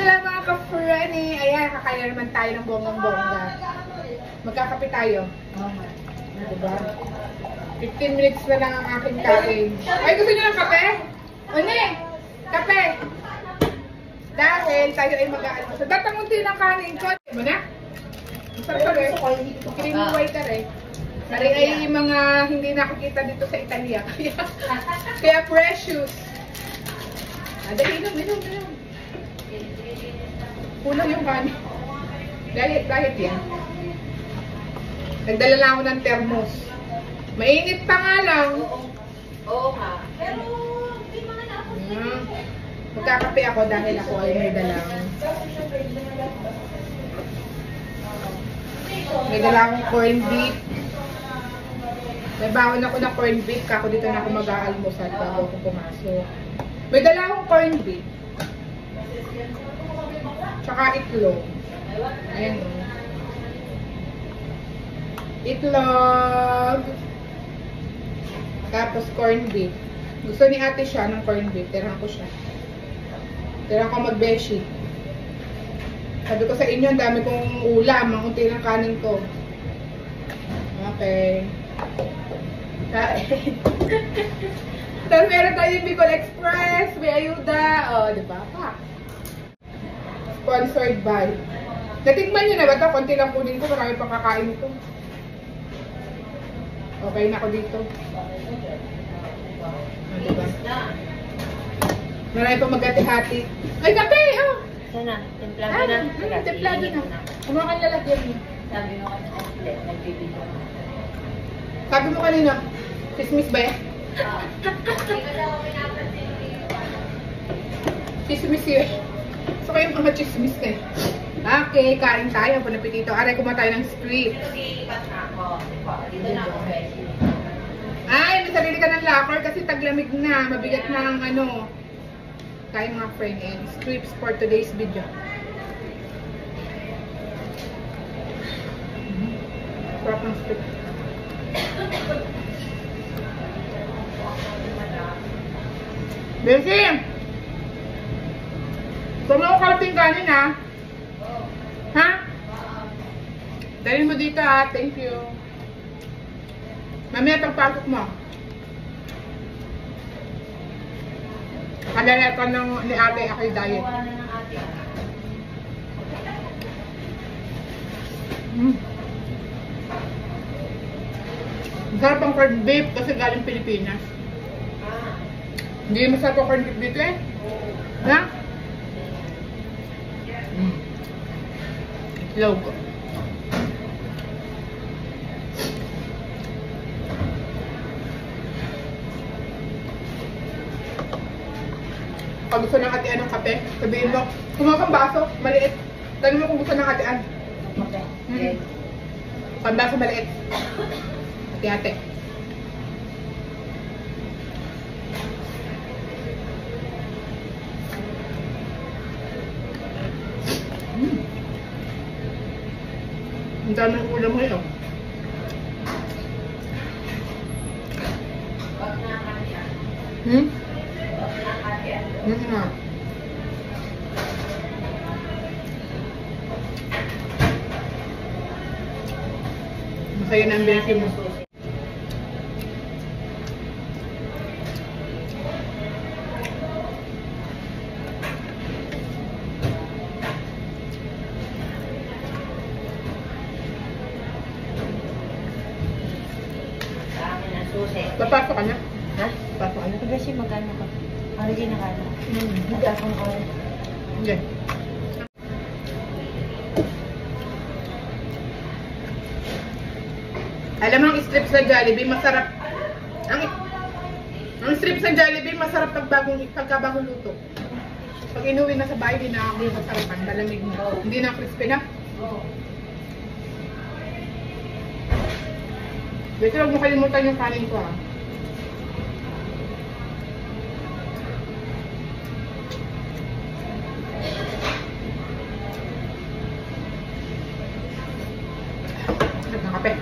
lang mga ka-Frenny. Ayan, kakain na naman tayo ng bonggang-bongga. Magkakape tayo. Diba? 15 minutes na lang ang aking kain. Ay, gusto niyo ng kape? Une! Kape! Dahil tayo ay mag-aalmusal. So, datangunti ng kanin ko. Mo na? Masarap ka rin. Creamy white ka rin. Kari ay mga hindi nakikita dito sa Italia. Kaya precious. Dahil inom. Kulang yung kanin. Dahil yan. Nagdala lang ako ng thermos. Mainit pa nga lang. Oo nga. Pero, hindi mga na ako. Magkakape ako dahil ako ay may dalang. May dala akong corned beef. May bawon ako na corned beef. Kako dito na ako mag-aalmusal bago ako pumasok. May dala akong corned beef. Tsaka itlog. Ayan o. Itlog. Tapos corned beef. Gusto ni ate siya ng corned beef. Tirahan ko siya. Tirahan ko mag-beshi. Sabi ko sa inyo, ang dami kong ulam. Ang unti ng kanin ko. Okay. Tapos meron tayo yung Bicol Express. May ayuda. O, diba? Pa. Sponsored by. Natikman nyo na ba ito? Konti lang kunin ko. Marami pang kakain ito. Okay na ako dito. O, diba? Marami pang magati-hati. Ay, kape! Oh! Sana, templado na. Templado na. Ano ang lalagyan mo? Sabi mo kasi outlet, nagbibigyo. Sabi mo kanina, chismis ba yan? Chismis yun. So kayo mga chismis ka eh. Okay, kain tayo. Bon apetito. Aray, kumain tayo ng script. Dito na ako, Ay, may sarili ka ng locker kasi taglamig na. Mabigat na ang ano. Tayo mga friend and scripts for today's video. Sarap ng script. Besi! Gusto mo ako kalating kanin ha? Ha? Dalhin mo dito ha. Thank you. Mamaya pagpasok mo. Kalala ka ni ate ako'y diet. Masarap ang corned beef kasi galing Pilipinas. Hindi masarap ang corned beef dito eh. Ha? Itlog. Pag gusto ng ate anong kape, sabihin mo, kumuha kang baso, maliit. Tanong mo kung gusto ng ate an. Okay. Pambaso maliit. Ate-ate. Ang daming ulam ngayon. Masaya na ang binigay mo. Papasok ka na? Ha? Papasok ka na? Kasi magkano ka? Ano din na kano? Magkakong ka. Hindi. Alam mo, ang strips ng Jollibee, masarap. Ang strips ng Jollibee, masarap pagkabagong luto. Pag inuwi na sa bahay, hindi na ako masarapan. Malamig na. Hindi na crispy na. Dito, huwag mo kalimutan yung kanin ko ha. Kape.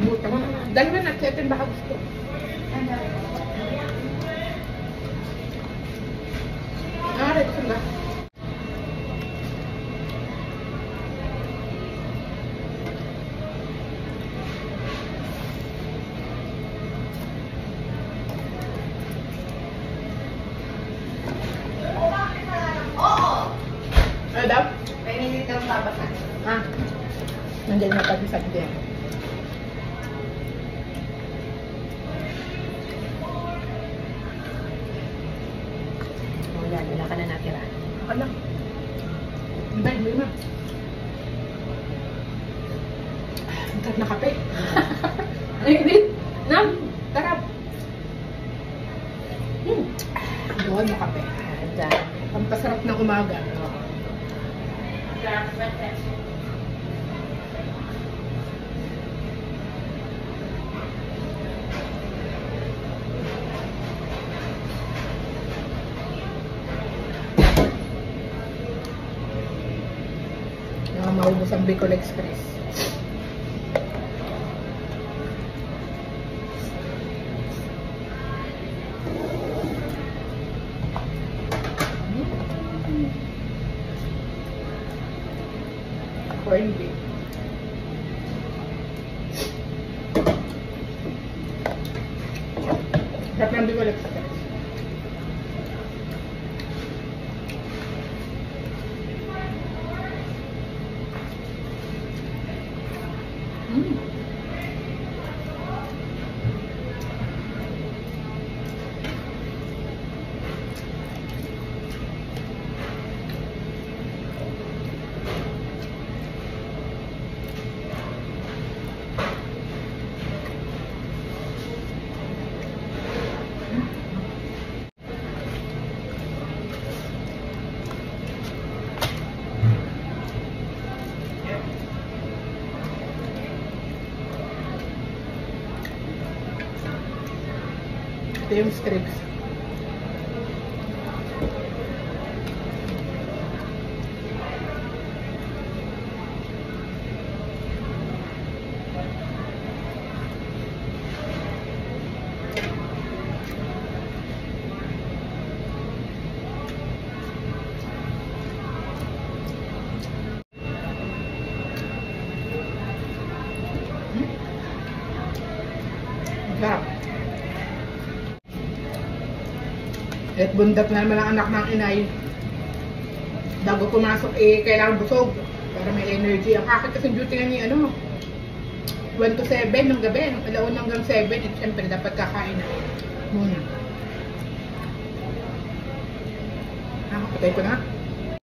Butang. Dalawa na, setin baka gusto. Red ko ba? Ano daw? Painit daw tabasan. Ah. Nandiyan na pati sa diyan. Wala ka na natira. Ano? Hindi, hindi na. Ang sarap na kape. Ay, hindi. Nam, sarap. Doon na kape. Diyan. Ang pasarap ng umaga. Maubos ang Bicol Express. Corn beef. Sarap ng Bicol Express. Ito yung strips. Sarap. At bundat na naman ang anak ng inay. Bago pumasok kailangan busog para may energy. Ang akin kasi duty nga ni 1 to 7 ng gabi. Alaon hanggang 7. At syempre dapat kakain na muna. Patay ko na.